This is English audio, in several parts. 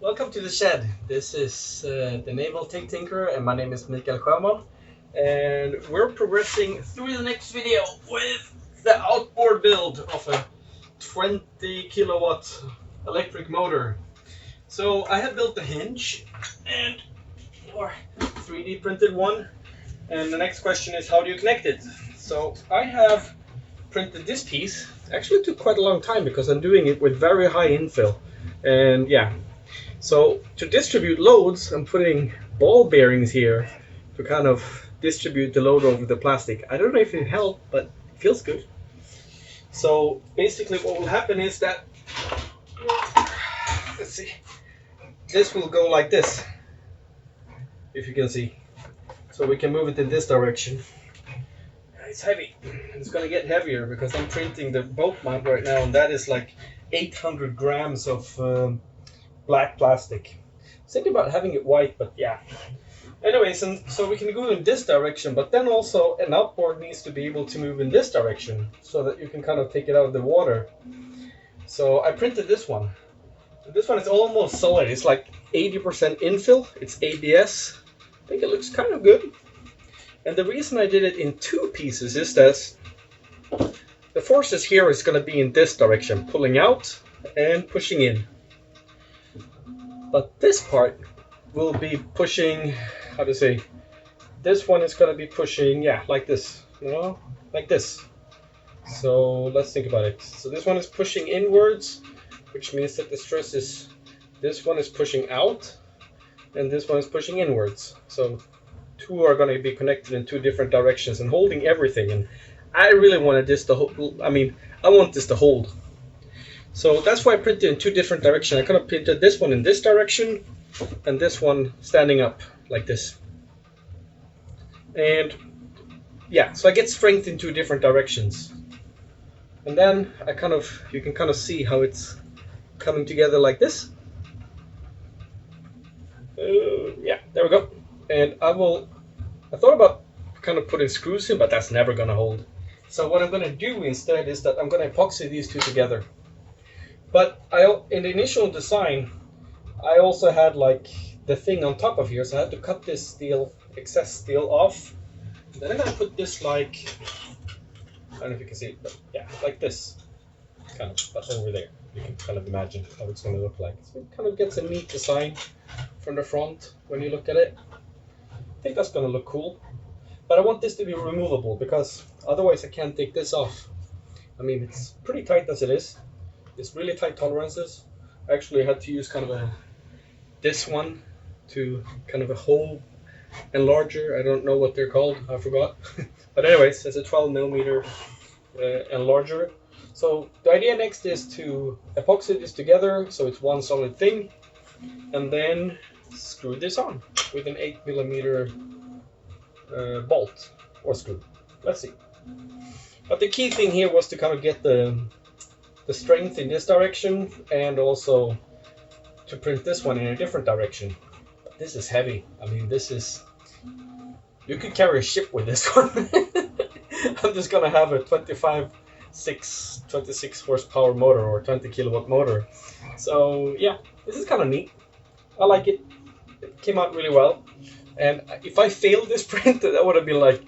Welcome to the shed. This is the Naval Tank Tinker, and my name is Mikael Sjöman. And we're progressing through the next video with the outboard build of a 20 kilowatt electric motor. So I have built the hinge and or 3D printed one. And the next question is, how do you connect it? So I have printed this piece. Actually, it took quite a long time because I'm doing it with very high infill. And yeah, so to distribute loads, I'm putting ball bearings here to kind of distribute the load over the plastic. I don't know if it helped, but it feels good. So basically what will happen is that, let's see, this will go like this, if you can see. So we can move it in this direction. It's heavy. It's going to get heavier because I'm printing the boat mount right now, and that is like 800 grams of black plastic. Thinking about having it white, but yeah. Anyways, and so we can go in this direction, but then also an outboard needs to be able to move in this direction so that you can kind of take it out of the water. So I printed this one. This one is almost solid. It's like 80% infill. It's ABS. I think it looks kind of good. And the reason I did it in two pieces is that the forces here is going to be in this direction, pulling out and pushing in. But this part will be pushing, how to say, this one is going to be pushing, yeah, like this, you know, like this. So let's think about it. So this one is pushing inwards, which means that the stress is, this one is pushing out, and this one is pushing inwards. So two are going to be connected in two different directions and holding everything. And I really wanted this to hold, I want this to hold. So that's why I printed in two different directions. I could have printed this one in this direction and this one standing up like this. And yeah, so I get strength in two different directions. And then you can kind of see how it's coming together like this. Yeah, there we go. And I thought about kind of putting screws in, but that's never going to hold. So what I'm going to do instead is that I'm going to epoxy these two together. But in the initial design, I also had like the thing on top of here, so I had to cut this steel, excess steel off. Then I'm going to put this like, I don't know if you can see it, but yeah, like this, kind of, but over there. You can kind of imagine how it's going to look like. So it kind of gets a neat design from the front when you look at it. I think that's going to look cool. But I want this to be removable because otherwise I can't take this off. I mean, it's pretty tight as it is. It's really tight tolerances. I actually had to use kind of this one to kind of a hole enlarger. I don't know what they're called. I forgot. But anyways, it's a 12 millimeter enlarger. So the idea next is to epoxy this together so it's one solid thing, and then screw this on with an 8 millimeter bolt or screw. Let's see. But the key thing here was to kind of get the strength in this direction and also to print this one in a different direction. But this is heavy. I mean, this is, you could carry a ship with this one. I'm just gonna have a 26 horsepower motor or 20 kilowatt motor. So yeah, this is kind of neat. I like it. It came out really well. And if I failed this print, that would have been like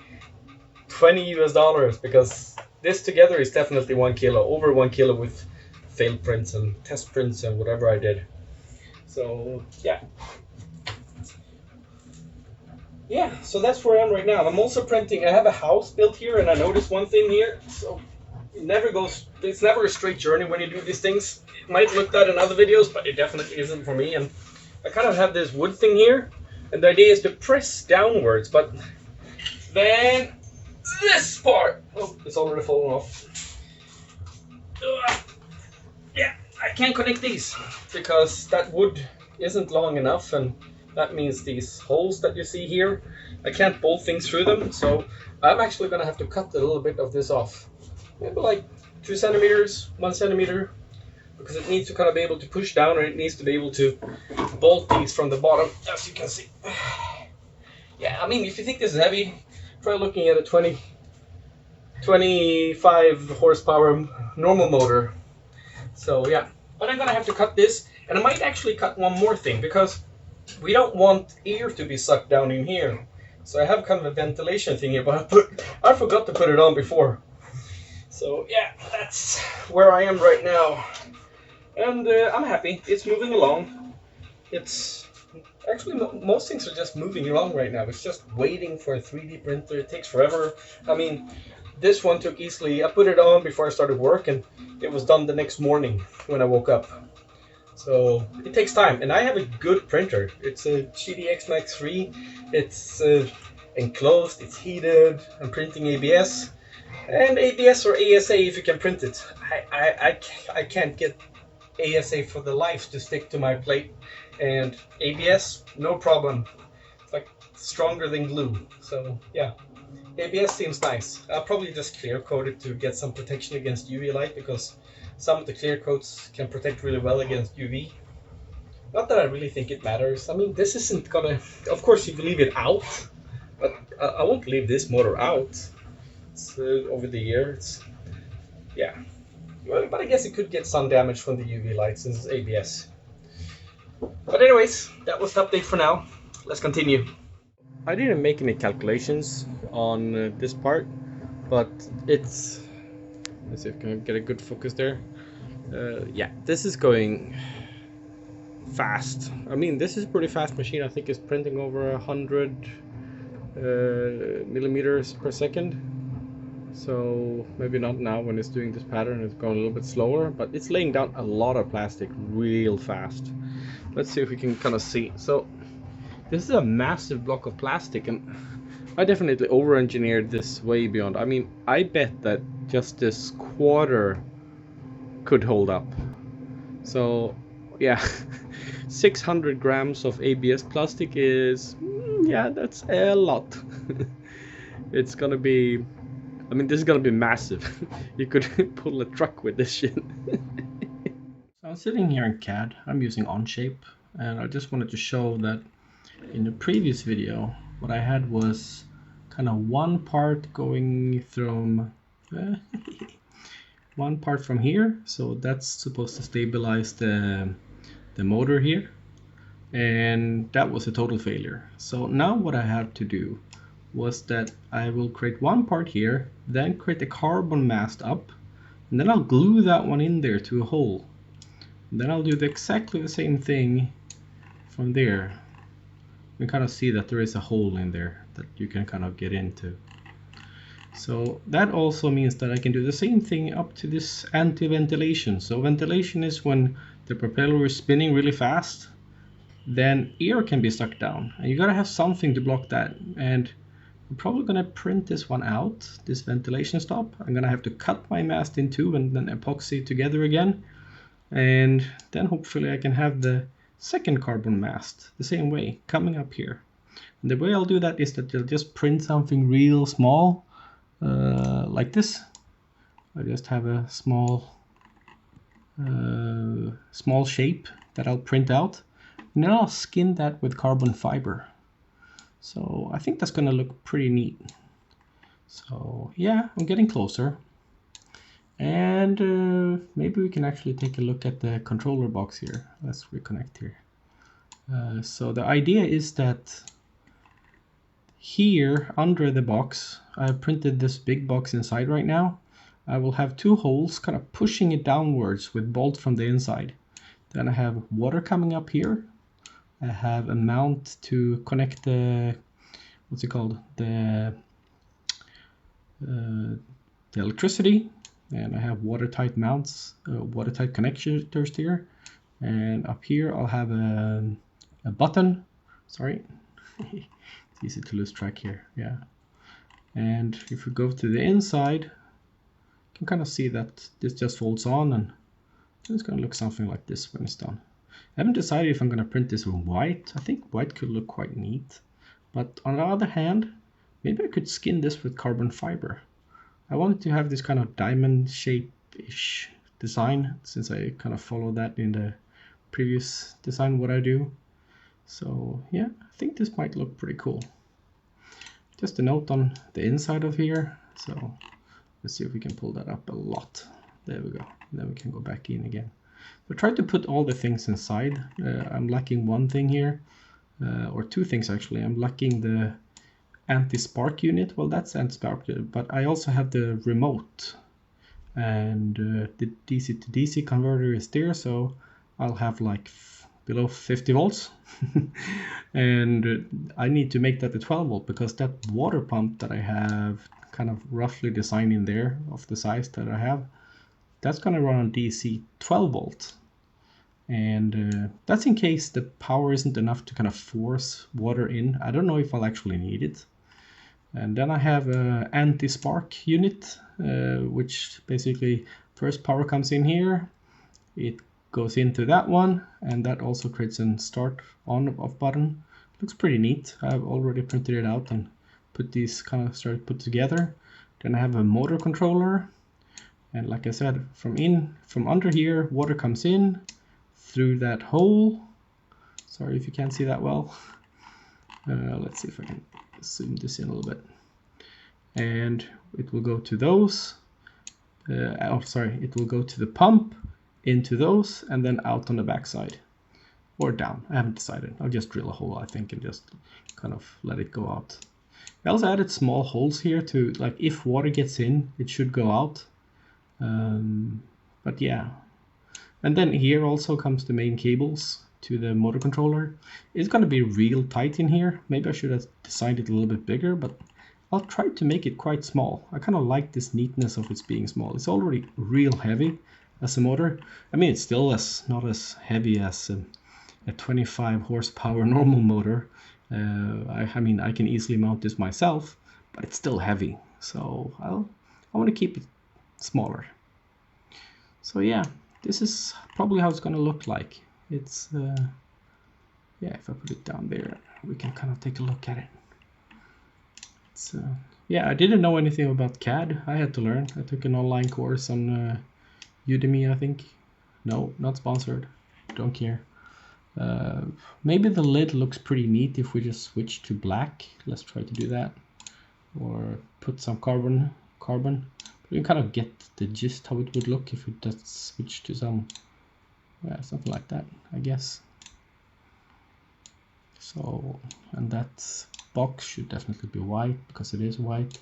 $20 US because this together is definitely 1 kilo, over 1 kilo with failed prints and test prints and whatever I did. So yeah. Yeah, so that's where I am right now. I'm also printing, I have a house built here, and I noticed one thing here. So it's never a straight journey when you do these things. It might look that in other videos, but it definitely isn't for me. And I kind of have this wood thing here, and the idea is to press downwards, but then this part, oh, it's already fallen off. Yeah, I can't connect these because that wood isn't long enough, and that means these holes that you see here, I can't bolt things through them. So I'm actually going to have to cut a little bit of this off, maybe like 2 centimeters, 1 centimeter, because it needs to kind of be able to push down, and it needs to be able to bolt these from the bottom, as you can see. Yeah, I mean, if you think this is heavy, try looking at a 25 horsepower normal motor. So yeah, but I'm gonna have to cut this, And I might actually cut one more thing, because we don't want air to be sucked down in here. So I have kind of a ventilation thing here, but I forgot to put it on before. So yeah, that's where I am right now. And I'm happy. It's moving along. It's actually most things are just moving along right now. It's just waiting for a 3D printer. It takes forever. I mean, this one took easily. I put it on before I started work, and it was done the next morning when I woke up. So it takes time, and I have a good printer. It's a GTX Max 3. It's enclosed. It's heated. I'm printing ABS, and ABS or ASA if you can print it. I can't get ASA for the life to stick to my plate, and ABS no problem. It's like stronger than glue. So yeah, ABS seems nice. I'll probably just clear coat it to get some protection against UV light, because some of the clear coats can protect really well against UV. Not that I really think it matters. I mean, this isn't gonna. Of course, you can leave it out, but I won't leave this motor out. It's over the year. Yeah. Well, but I guess it could get sun damage from the UV light since it's ABS. But anyways, that was the update for now. Let's continue. I didn't make any calculations on this part, but it's. Let's see if I can get a good focus there. Yeah, this is going fast. I mean, this is a pretty fast machine. I think it's printing over 100 millimeters per second. So maybe not now when it's doing this pattern, it's going a little bit slower, but it's laying down a lot of plastic real fast. Let's see if we can kind of see. So this is a massive block of plastic, and I definitely over-engineered this way beyond. I mean, I bet that just this quarter could hold up. So yeah, 600 grams of ABS plastic is, yeah, that's a lot. It's gonna be, I mean, this is gonna be massive. You could pull a truck with this shit. So I'm sitting here in CAD. I'm using Onshape, and I just wanted to show that in the previous video, what I had was kind of one part going from one part from here. So that's supposed to stabilize the motor here, and that was a total failure. So now what I have to do was that I will create one part here, then create a carbon mast up, and then I'll glue that one in there to a hole. And then I'll do exactly the same thing from there. You can kind of see that there is a hole in there that you can kind of get into. So that also means that I can do the same thing up to this anti-ventilation. So ventilation is when the propeller is spinning really fast, then air can be sucked down, and you gotta have something to block that. And I'm probably gonna print this one out, this ventilation stop. I'm gonna have to cut my mast in two and then epoxy together again, and then hopefully I can have the second carbon mast the same way coming up here. And the way I'll do that is that I'll just print something real small, like this. I just have a small shape that I'll print out, and then I'll skin that with carbon fiber. So I think that's gonna look pretty neat. So yeah, I'm getting closer. And maybe we can actually take a look at the controller box here. Let's reconnect here. So the idea is that here under the box, I've printed this big box inside right now. I will have two holes kind of pushing it downwards with bolts from the inside. Then I have water coming up here. I have a mount to connect the, what's it called, the electricity. And I have watertight mounts, watertight connectors here. And up here I'll have a button. Sorry, it's easy to lose track here. Yeah. And if we go to the inside, you can kind of see that this just folds on, and it's going to look something like this when it's done. I haven't decided if I'm going to print this in white. I think white could look quite neat. But on the other hand, maybe I could skin this with carbon fiber. I wanted to have this kind of diamond shape-ish design, since I kind of follow that in the previous design what I do. So yeah, I think this might look pretty cool. Just a note on the inside of here. So let's see if we can pull that up a lot. There we go. Then we can go back in again. I tried to put all the things inside. I'm lacking one thing here, or two things actually. I'm lacking the anti-spark unit. Well, that's anti-spark, but I also have the remote, and the DC to DC converter is there, so I'll have like below 50 volts. And I need to make that a 12 volt because that water pump that I have kind of roughly designed in there of the size that I have, that's going to run on DC 12 volt. And that's in case the power isn't enough to kind of force water in. I don't know if I'll actually need it. And then I have an anti-spark unit, which basically first power comes in here, it goes into that one, and that also creates a start on off button. Looks pretty neat. I've already printed it out and put these kind of started put together. Then I have a motor controller, and like I said, from under here, water comes in through that hole. Sorry if you can't see that well. Let's see if I can zoom this in a little bit. And it will go to those. It will go to the pump, into those, and then out on the backside or down. I haven't decided. I'll just drill a hole, I think, and just kind of let it go out. I also added small holes here to, like, if water gets in, it should go out. But yeah. And then here also comes the main cables to the motor controller. It's going to be real tight in here. Maybe I should have designed it a little bit bigger, but I'll try to make it quite small. I kind of like this neatness of it being small. It's already real heavy as a motor. I mean, it's still not as heavy as a 25 horsepower normal motor. I mean, I can easily mount this myself, but it's still heavy. So I want to keep it smaller. So yeah, this is probably how it's going to look like. It's yeah, if I put it down there, we can kind of take a look at it. It's yeah, I didn't know anything about CAD. I had to learn. I took an online course on Udemy, I think. No, not sponsored. Don't care. Maybe the lid looks pretty neat if we just switch to black. Let's try to do that. Or put some carbon. But you kind of get the gist how it would look if we just switch to some, yeah, something like that, I guess. So, and that box should definitely be white because it is white.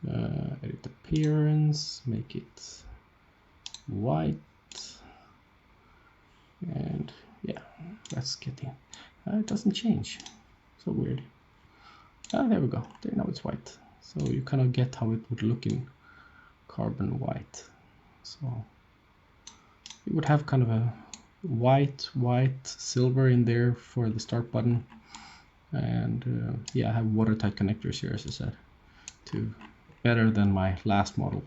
Edit appearance, make it white, and yeah, that's getting it doesn't change, so weird. There we go. There, now it's white, so you kind of get how it would look in carbon white. So you would have kind of a white silver in there for the start button, and yeah, I have watertight connectors here, as I said, to better than my last model.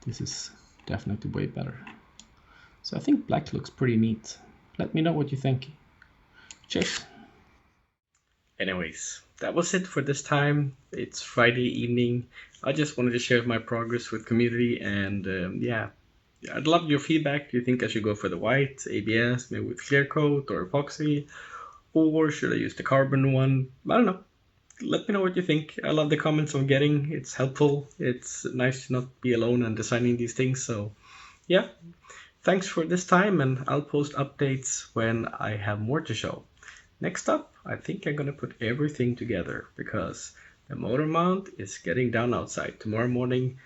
This is definitely way better. So I think black looks pretty neat. Let me know what you think. Cheers. Anyways, that was it for this time. It's Friday evening. I just wanted to share my progress with community, and yeah, I'd love your feedback. Do you think I should go for the white ABS, maybe with clear coat or epoxy, or should I use the carbon one? I don't know. Let me know what you think. I love the comments I'm getting. It's helpful. It's nice to not be alone and designing these things. So yeah, thanks for this time, and I'll post updates when I have more to show. Next up, I think I'm going to put everything together because the motor mount is getting down outside. Tomorrow morning,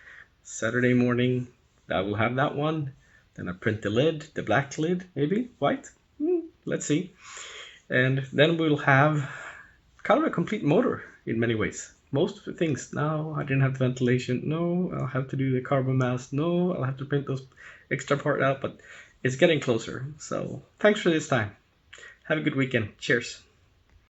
Saturday morning, I will have that one. Then I print the lid, the black lid, maybe white. Let's see. And then we'll have kind of a complete motor in many ways. Most of the things. Now I didn't have the ventilation. No, I'll have to do the carbon mast. No, I'll have to print those extra part out, but it's getting closer. So thanks for this time. Have a good weekend. Cheers.